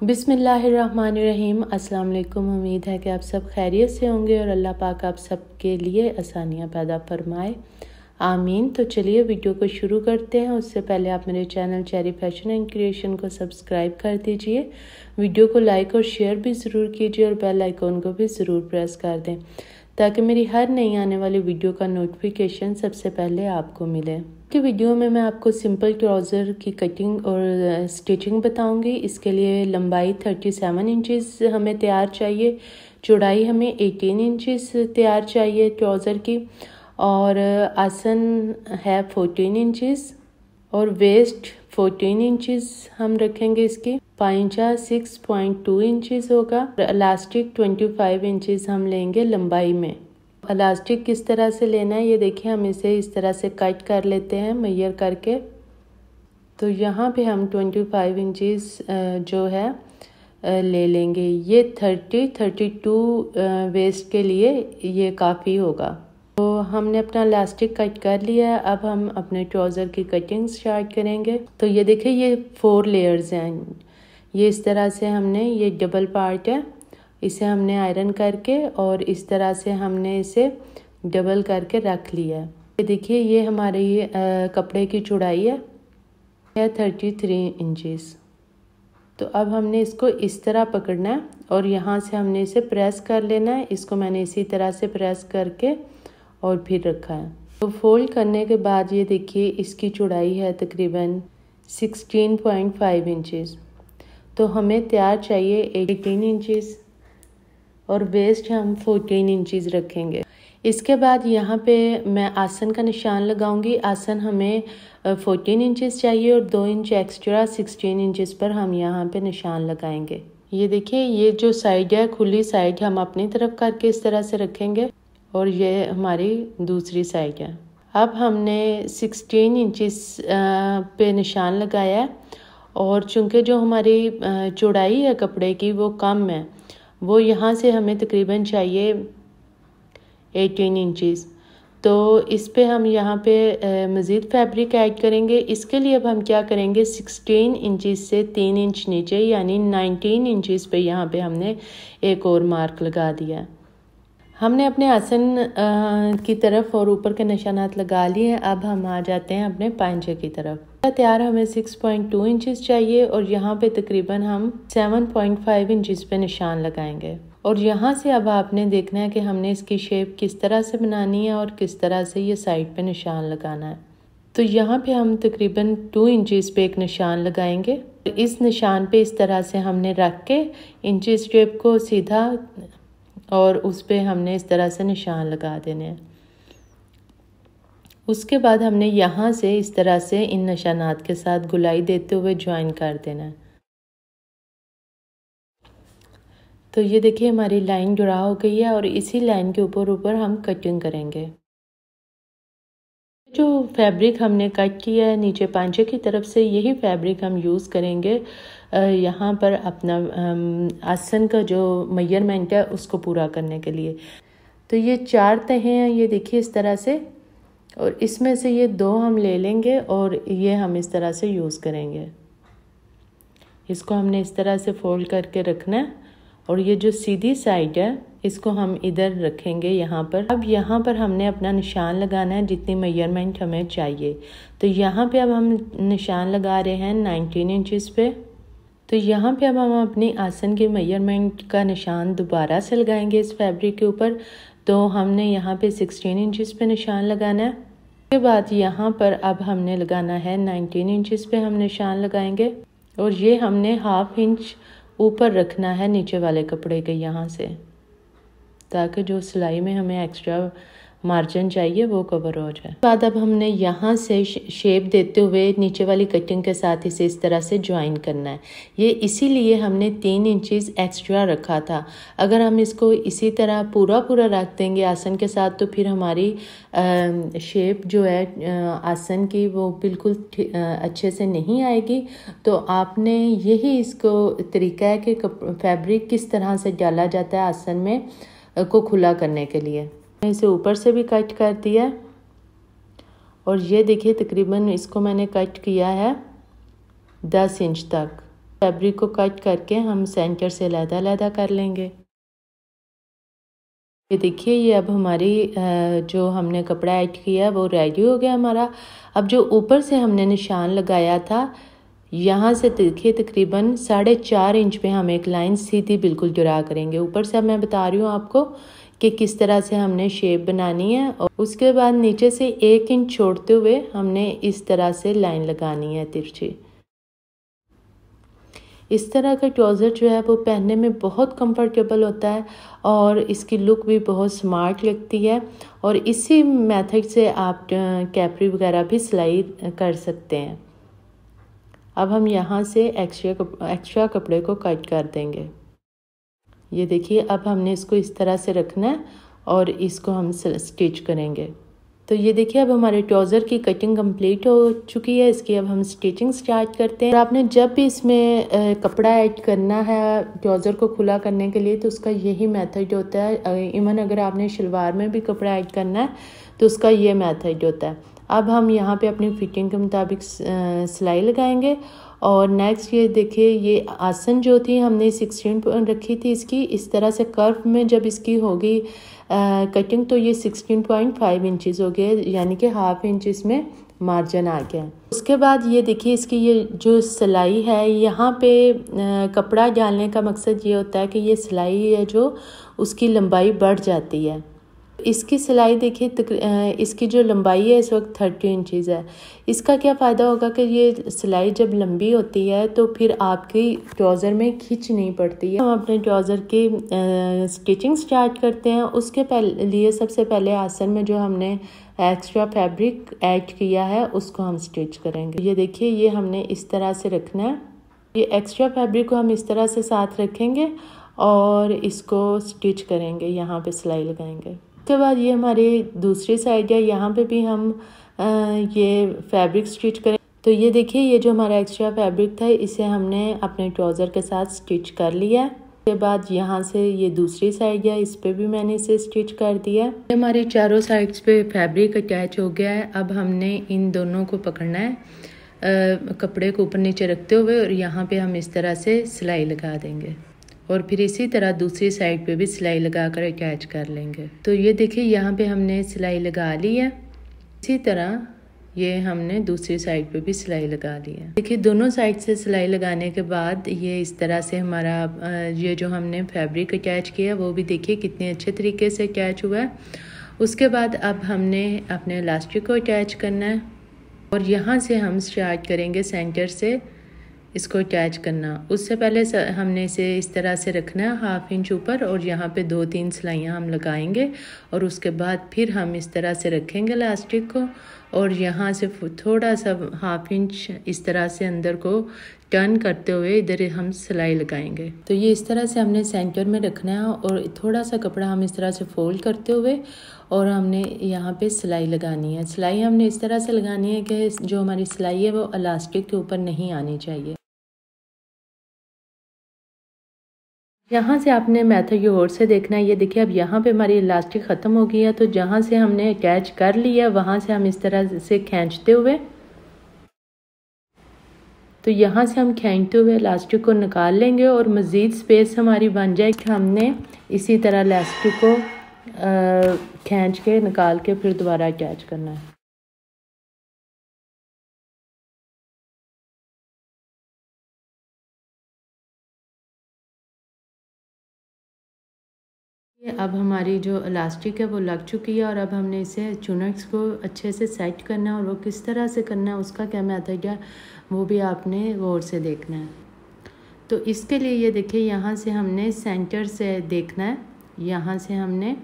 बिस्मिल्लाहिर्रहमानिर्रहीम। अस्सलाम वालेकुम। उम्मीद है कि आप सब खैरियत से होंगे और अल्लाह पाक आप सब के लिए आसानियाँ पैदा फरमाए, आमीन। तो चलिए वीडियो को शुरू करते हैं। उससे पहले आप मेरे channel cherry fashion and creation को सब्सक्राइब कर दीजिए, वीडियो को लाइक और शेयर भी ज़रूर कीजिए और बेल आइकॉन को भी ज़रूर प्रेस कर दें ताकि मेरी हर नई आने वाली वीडियो का नोटिफिकेशन सबसे पहले आपको मिले। की वीडियो में मैं आपको सिंपल ट्राउज़र की कटिंग और स्टिचिंग बताऊंगी। इसके लिए लंबाई 37 इंचेस हमें तैयार चाहिए, चौड़ाई हमें 18 इंचेस तैयार चाहिए ट्राउज़र की, और आसन है 14 इंचेस और वेस्ट 14 इंचेस हम रखेंगे। इसकी पाइंचा 6.2 इंचेस होगा। इलास्टिक 25 इंचेस हम लेंगे लंबाई में। इलास्टिक किस तरह से लेना है ये देखिए, हम इसे इस तरह से कट कर लेते हैं मेजर करके। तो यहाँ पे हम 25 इंचेस जो है ले लेंगे। ये 32 वेस्ट के लिए ये काफ़ी होगा। तो हमने अपना इलास्टिक कट कर लिया है। अब हम अपने ट्राउज़र की कटिंग स्टार्ट करेंगे। तो ये देखिए, ये 4 लेयर्स हैं। ये इस तरह से हमने, ये डबल पार्ट है, इसे हमने आयरन करके और इस तरह से हमने इसे डबल करके रख लिया है। ये देखिए, ये हमारी कपड़े की चौड़ाई है 33 इंचेस। तो अब हमने इसको इस तरह पकड़ना है और यहाँ से हमने इसे प्रेस कर लेना है। इसको मैंने इसी तरह से प्रेस करके और फिर रखा है। तो फोल्ड करने के बाद ये देखिए, इसकी चौड़ाई है तकरीबन 16.5 इंचेस। तो हमें तैयार चाहिए 18 इंचेस और वेस्ट हम 14 इंचेस रखेंगे। इसके बाद यहाँ पे मैं आसन का निशान लगाऊंगी। आसन हमें 14 इंचेस चाहिए और 2 इंच एक्स्ट्रा 16 इंचेस पर हम यहाँ पे निशान लगाएंगे। ये देखिए, ये जो साइड है, खुली साइड, हम अपनी तरफ करके इस तरह से रखेंगे और ये हमारी दूसरी साइड है। अब हमने 16 इंचेस पे निशान लगाया है और चूँकि जो हमारी चौड़ाई है कपड़े की वो कम है, वो यहाँ से हमें तकरीबन चाहिए 18 इंचेस। तो इस पे हम यहाँ पे मज़ीद फैब्रिक ऐड करेंगे। इसके लिए अब हम क्या करेंगे, 16 इंचेस से 3 इंच नीचे यानी 19 इंचेस पे यहाँ पे हमने एक और मार्क लगा दिया। हमने अपने आसन की तरफ और ऊपर के निशानात लगा लिए हैं। अब हम आ जाते हैं अपने पांचे की तरफ। तैयार हमें 6.2 इंचेस चाहिए और यहाँ पे तकरीबन हम 7.5 इंचेस पे निशान लगाएंगे। और यहाँ से अब आपने देखना है कि हमने इसकी शेप किस तरह से बनानी है और किस तरह से ये साइड पे निशान लगाना है। तो यहाँ पे हम तकरीबन 2 इंचेस पे एक निशान लगाएंगे। इस निशान पे इस तरह से हमने रख के इंचेस टेप को सीधा और उस पे हमने इस तरह से निशान लगा देने हैं। उसके बाद हमने यहाँ से इस तरह से इन निशानात के साथ गुलाई देते हुए ज्वाइन कर देना है। तो ये देखिए, हमारी लाइन जुड़ा हो गई है और इसी लाइन के ऊपर हम कटिंग करेंगे। जो फैब्रिक हमने कट किया है नीचे पांचे की तरफ से, यही फैब्रिक हम यूज़ करेंगे यहाँ पर अपना आसन का जो मेजरमेंट है उसको पूरा करने के लिए। तो ये 4 तहें हैं, ये देखिए इस तरह से, और इसमें से ये 2 हम ले लेंगे और ये हम इस तरह से यूज़ करेंगे। इसको हमने इस तरह से फोल्ड करके रखना है और ये जो सीधी साइड है इसको हम इधर रखेंगे यहाँ पर। अब यहाँ पर हमने अपना निशान लगाना है जितनी मेजरमेंट हमें चाहिए। तो यहाँ पे अब हम निशान लगा रहे हैं 19 इंचेस पे। तो यहाँ पे अब हम अपनी आसन के मेजरमेंट का निशान दोबारा से लगाएंगे इस फैब्रिक के ऊपर। तो हमने यहाँ पे 16 इंचेस पे निशान लगाना है। उसके बाद यहाँ पर अब हमने लगाना है 19 इंचेस पे हम निशान लगाएंगे और ये हमने 1/2 इंच ऊपर रखना है नीचे वाले कपड़े के यहाँ से, ताकि जो सिलाई में हमें एक्स्ट्रा मार्जिन चाहिए वो कवर हो जाए। बाद अब हमने यहाँ से शेप देते हुए नीचे वाली कटिंग के साथ इसे इस तरह से ज्वाइन करना है। ये इसीलिए हमने 3 इंचेस एक्स्ट्रा रखा था। अगर हम इसको इसी तरह पूरा रख देंगे आसन के साथ तो फिर हमारी शेप जो है आसन की वो बिल्कुल अच्छे से नहीं आएगी। तो आपने यही इसको तरीका है कि फैब्रिक किस तरह से डाला जाता है आसन में को खुला करने के लिए। इसे ऊपर से भी कट कर दिया और ये देखिए तकरीबन इसको मैंने कट किया है 10 इंच तक। फैब्रिक को कट करके हम सेंटर से अलग-अलग कर लेंगे। ये देखिए, ये अब हमारी जो हमने कपड़ा ऐड किया वो रेडी हो गया हमारा। अब जो ऊपर से हमने निशान लगाया था, यहाँ से देखिए तकरीबन 4.5 इंच पे हम एक लाइन सीधी बिल्कुल ड्रा करेंगे। ऊपर से अब मैं बता रही हूँ आपको कि किस तरह से हमने शेप बनानी है। और उसके बाद नीचे से 1 इंच छोड़ते हुए हमने इस तरह से लाइन लगानी है तिरछी। इस तरह का ट्राउज़र जो है वो पहनने में बहुत कंफर्टेबल होता है और इसकी लुक भी बहुत स्मार्ट लगती है। और इसी मेथड से आप कैपरी वगैरह भी सिलाई कर सकते हैं। अब हम यहाँ से एक्स्ट्रा कपड़े को कट कर देंगे। ये देखिए, अब हमने इसको इस तरह से रखना है और इसको हम स्टिच करेंगे। तो ये देखिए, अब हमारे ट्राउज़र की कटिंग कंप्लीट हो चुकी है। इसकी अब हम स्टिचिंग स्टार्ट करते हैं। और आपने जब भी इसमें कपड़ा ऐड करना है ट्राउज़र को खुला करने के लिए तो उसका यही मेथड होता है। इवन अगर आपने शलवार में भी कपड़ा ऐड करना है तो उसका ये मेथड होता है। अब हम यहाँ पे अपनी फिटिंग के मुताबिक सिलाई लगाएंगे। और नेक्स्ट ये देखिए, ये आसन जो थी हमने 16 रखी थी इसकी, इस तरह से कर्व में जब इसकी होगी कटिंग तो ये 16.5 इंचज़ हो गए, यानी कि ½ इंच इसमें मार्जिन आ गया। उसके बाद ये देखिए, इसकी ये जो सिलाई है, यहाँ पे कपड़ा डालने का मकसद ये होता है कि ये सिलाई है जो उसकी लंबाई बढ़ जाती है। इसकी सिलाई देखिए, इसकी जो लंबाई है इस वक्त 30 इंचज़ है। इसका क्या फ़ायदा होगा कि ये सिलाई जब लंबी होती है तो फिर आपकी ट्राउज़र में खिंच नहीं पड़ती है। हम अपने ट्राउज़र की स्टिचिंग स्टार्ट करते हैं। उसके लिए सबसे पहले आसन में जो हमने एक्स्ट्रा फैब्रिक ऐड किया है उसको हम स्टिच करेंगे। ये देखिए, ये हमने इस तरह से रखना है। ये एक्स्ट्रा फैब्रिक को हम इस तरह से साथ रखेंगे और इसको स्टिच करेंगे, यहाँ पे सिलाई लगाएंगे। उसके बाद ये हमारी दूसरी साइड है, यहाँ पे भी हम ये फैब्रिक स्टिच करें। तो ये देखिए, ये जो हमारा एक्स्ट्रा फैब्रिक था इसे हमने अपने ट्राउज़र के साथ स्टिच कर लिया। उसके बाद यहाँ से ये दूसरी साइड है, इस पे भी मैंने इसे स्टिच कर दिया। हमारी चारों साइड्स पे फैब्रिक अटैच हो गया है। अब हमने इन दोनों को पकड़ना है कपड़े को ऊपर नीचे रखते हुए और यहाँ पे हम इस तरह से सिलाई लगा देंगे और फिर इसी तरह दूसरी साइड पे भी सिलाई लगाकर अटैच कर लेंगे। तो ये देखिए, यहाँ पे हमने सिलाई लगा ली है। इसी तरह ये हमने दूसरी साइड पे भी सिलाई लगा ली है। देखिए, दोनों साइड से सिलाई लगाने के बाद ये इस तरह से हमारा ये जो हमने फैब्रिक अटैच किया वो भी देखिए कितने अच्छे तरीके से अटैच हुआ है। उसके बाद अब हमने अपने इलास्टिक को अटैच करना है और यहाँ से हम स्टार्ट करेंगे सेंटर से इसको अटैच करना। उससे पहले हमने इसे इस तरह से रखना है ½ इंच ऊपर और यहाँ पे 2-3 सिलाइयाँ हम लगाएंगे और उसके बाद फिर हम इस तरह से रखेंगे इलास्टिक को और यहाँ से थोड़ा सा ½ इंच इस तरह से अंदर को टर्न करते हुए इधर हम सिलाई लगाएंगे। तो ये इस तरह से हमने सेंटर में रखना है और थोड़ा सा कपड़ा हम इस तरह से फोल्ड करते हुए और हमने यहाँ पे सिलाई लगानी है। सिलाई हमने इस तरह से लगानी है कि जो हमारी सिलाई है वो इलास्टिक के ऊपर नहीं आनी चाहिए। यहाँ से आपने मेथड और से देखना है। ये देखिए, अब यहाँ पे हमारी इलास्टिक ख़त्म हो गई है तो जहाँ से हमने अटैच कर लिया वहाँ से हम इस तरह से खींचते हुए इलास्टिक को निकाल लेंगे और मज़ीद स्पेस हमारी बन जाए कि हमने इसी तरह इलास्टिक को खींच के निकाल के फिर दोबारा अटैच करना है। अब हमारी जो इलास्टिक है वो लग चुकी है और अब हमने इसे चुनट्स को अच्छे से सेट करना है और वो किस तरह से करना है उसका क्या मेथड है वो भी आपने गौर से देखना है। तो इसके लिए ये देखिए, यहाँ से हमने सेंटर से देखना है, यहाँ से हमने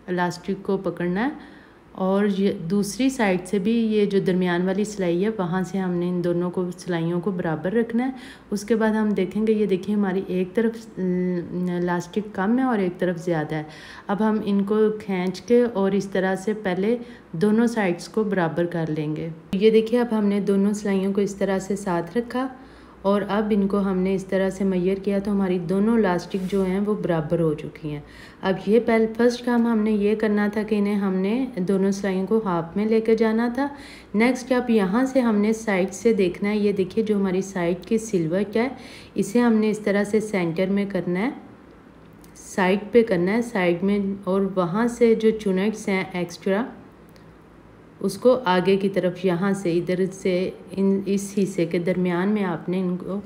इलास्टिक को पकड़ना है और ये दूसरी साइड से भी ये जो दरमियान वाली सिलाई है वहाँ से हमने इन दोनों को सिलाइयों को बराबर रखना है। उसके बाद हम देखेंगे, ये देखिए हमारी एक तरफ इलास्टिक कम है और एक तरफ ज़्यादा है। अब हम इनको खींच के और इस तरह से पहले दोनों साइड्स को बराबर कर लेंगे। ये देखिए, अब हमने दोनों सिलाइयों को इस तरह से साथ रखा और अब इनको हमने इस तरह से मैयर किया तो हमारी दोनों इलास्टिक जो हैं वो बराबर हो चुकी हैं। अब ये फर्स्ट काम हमने ये करना था कि इन्हें हमने दोनों सिलाइयों को हाफ में लेकर जाना था। नेक्स्ट अब यहाँ से हमने साइड से देखना है। ये देखिए जो हमारी साइड की सिलवट है इसे हमने इस तरह से सेंटर में करना है, साइड पे करना है, साइड में, और वहाँ से जो चुनट्स हैं एक्स्ट्रा उसको आगे की तरफ यहाँ से इधर से इस हिस्से के दरमियान में आपने इनको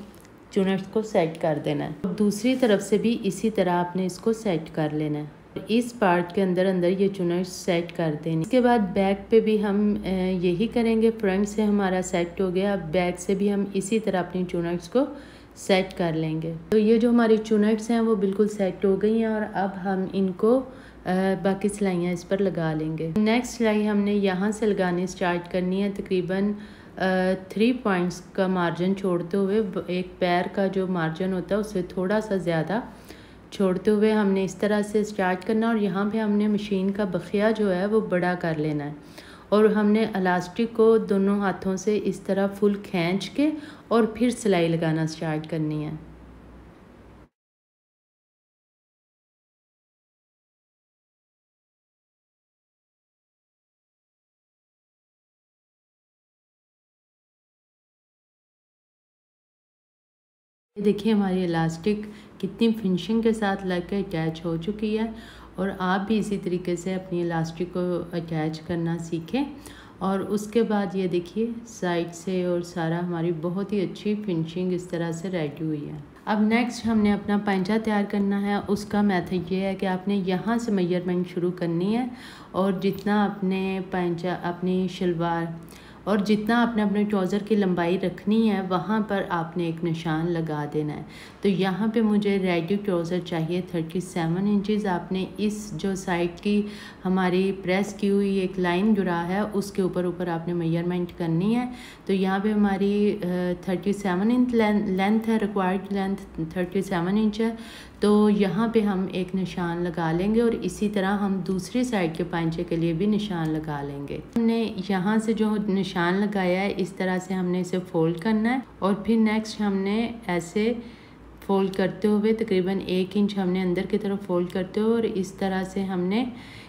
चुनट्स को सेट कर देना है। और दूसरी तरफ से भी इसी तरह आपने इसको सेट कर लेना है। इस पार्ट के अंदर ये चुनट्स सेट कर देने। इसके बाद बैक पे भी हम यही करेंगे। फ्रंट से हमारा सेट हो गया, अब बैक से भी हम इसी तरह अपनी चुनट्स को सेट कर लेंगे। तो ये जो हमारी चुनट्स हैं वो बिल्कुल सेट हो गई हैं और अब हम इनको बाकी सिलाइयाँ इस पर लगा लेंगे। नेक्स्ट सिलाई हमने यहाँ से लगानी स्टार्ट करनी है। तकरीबन 3 पॉइंट्स का मार्जिन छोड़ते हुए, एक पैर का जो मार्जिन होता है उससे थोड़ा सा ज़्यादा छोड़ते हुए हमने इस तरह से स्टार्ट करना। और यहाँ पे हमने मशीन का बखिया जो है वो बड़ा कर लेना है और हमने इलास्टिक को दोनों हाथों से इस तरह फुल खींच के और फिर सिलाई लगाना स्टार्ट करनी है। देखिए हमारी इलास्टिक कितनी फिनिशिंग के साथ लग के अटैच हो चुकी है और आप भी इसी तरीके से अपनी इलास्टिक को अटैच करना सीखें। और उसके बाद ये देखिए साइड से और सारा हमारी बहुत ही अच्छी फिनिशिंग इस तरह से रेडी हुई है। अब नेक्स्ट हमने अपना पैंचा तैयार करना है। उसका मेथड ये है कि आपने यहाँ से मेजरमेंट शुरू करनी है और जितना अपने पैंचा, अपनी शलवार और जितना आपने अपने ट्राउज़र की लंबाई रखनी है वहाँ पर आपने एक निशान लगा देना है। तो यहाँ पे मुझे रेडी ट्राउज़र चाहिए 37 इंचज़। आपने इस जो साइड की हमारी प्रेस की हुई एक लाइन जो रहा है उसके ऊपर आपने मेजरमेंट करनी है। तो यहाँ पे हमारी 37 इंच लेंथ है, रिक्वायर्ड लेंथ 37 इंच है। तो यहाँ पे हम एक निशान लगा लेंगे और इसी तरह हम दूसरी साइड के पैंचे के लिए भी निशान लगा लेंगे। हमने यहाँ से जो निशान लगाया है इस तरह से हमने इसे फोल्ड करना है और फिर नेक्स्ट हमने ऐसे फोल्ड करते हुए तकरीबन 1 इंच हमने अंदर की तरफ फोल्ड करते हुए और इस तरह से हमने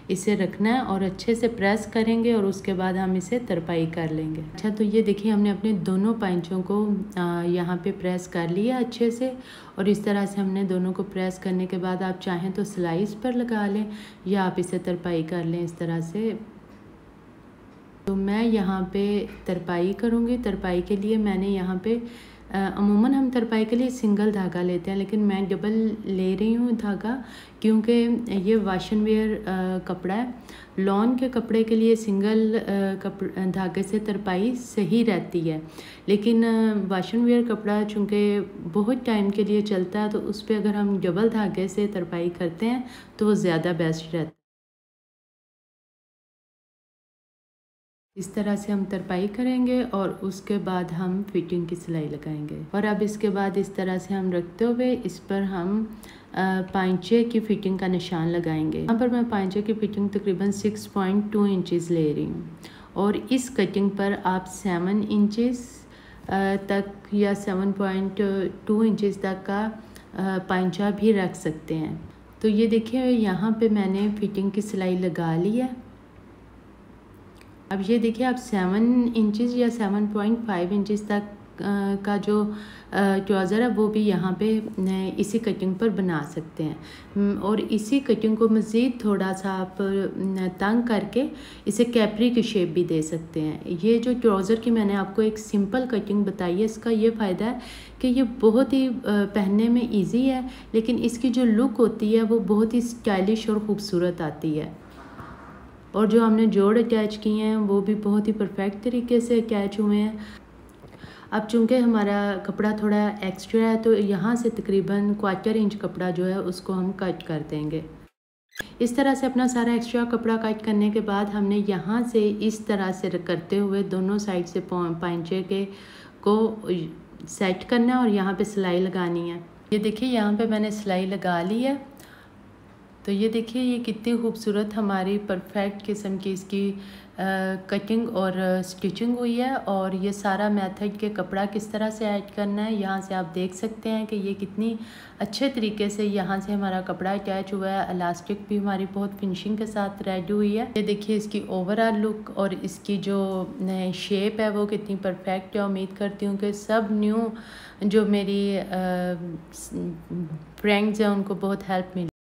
इसे रखना है और अच्छे से प्रेस करेंगे और उसके बाद हम इसे तरपाई कर लेंगे। अच्छा, तो ये देखिए हमने अपने दोनों पैंचों को यहाँ पे प्रेस कर लिया अच्छे से और इस तरह से हमने दोनों को प्रेस करने के बाद आप चाहें तो स्लाइस पर लगा लें या आप इसे तरपाई कर लें इस तरह से। तो मैं यहाँ पे तरपाई करूँगी। तरपाई के लिए मैंने यहाँ पे अमूमन हम तरपाई के लिए सिंगल धागा लेते हैं, लेकिन मैं डबल ले रही हूँ धागा क्योंकि ये वाशन वेयर कपड़ा है। लॉन के कपड़े के लिए सिंगल धागे से तरपाई सही रहती है, लेकिन वाशन वेयर कपड़ा चूँकि बहुत टाइम के लिए चलता है तो उस पर अगर हम डबल धागे से तरपाई करते हैं तो वो ज़्यादा बेस्ट रहता है। इस तरह से हम तरपाई करेंगे और उसके बाद हम फिटिंग की सिलाई लगाएंगे। और अब इसके बाद इस तरह से हम रखते हुए इस पर हम पैंचे की फ़िटिंग का निशान लगाएंगे। यहाँ पर मैं पैंचे की फ़िटिंग तकरीबन 6.2 इंचज़ ले रही हूँ और इस कटिंग पर आप 7 इंचज़ तक या 7.2 इंचज़ तक का पैंचा भी रख सकते हैं। तो ये देखिए यहाँ पे मैंने फ़िटिंग की सिलाई लगा ली है। अब ये देखिए आप 7 इंचज़ या 7.5 इंचज़ तक का जो ट्राउज़र है वो भी यहाँ पे इसी कटिंग पर बना सकते हैं और इसी कटिंग को मज़ीद थोड़ा सा आप तंग करके इसे कैपरी की शेप भी दे सकते हैं। ये जो ट्राउज़र की मैंने आपको एक सिंपल कटिंग बताई है, इसका ये फ़ायदा है कि ये बहुत ही पहनने में इजी है, लेकिन इसकी जो लुक होती है वो बहुत ही स्टाइलिश और ख़ूबसूरत आती है। और जो हमने जोड़ अटैच किए हैं वो भी बहुत ही परफेक्ट तरीके से अटैच हुए हैं। अब चूँकि हमारा कपड़ा थोड़ा एक्स्ट्रा है तो यहाँ से तकरीबन 1/4 इंच कपड़ा जो है उसको हम कट कर देंगे। इस तरह से अपना सारा एक्स्ट्रा कपड़ा कट करने के बाद हमने यहाँ से इस तरह से करते हुए दोनों साइड से पैंचे के को सेट करना है और यहाँ पे सिलाई लगानी है। ये देखिए यहाँ पे मैंने सिलाई लगा ली है। तो ये देखिए ये कितनी खूबसूरत हमारी परफेक्ट किस्म की इसकी कटिंग और स्टिचिंग हुई है। और ये सारा मेथड के कपड़ा किस तरह से ऐड करना है, यहाँ से आप देख सकते हैं कि ये कितनी अच्छे तरीके से यहाँ से हमारा कपड़ा अटैच हुआ है। इलास्टिक भी हमारी बहुत फिनिशिंग के साथ रेडी हुई है। ये देखिए इसकी ओवरऑल लुक और इसकी जो शेप है वो कितनी परफेक्ट है। उम्मीद करती हूँ कि सब न्यू जो मेरी फ्रेंड्स हैं उनको बहुत हेल्प मिली।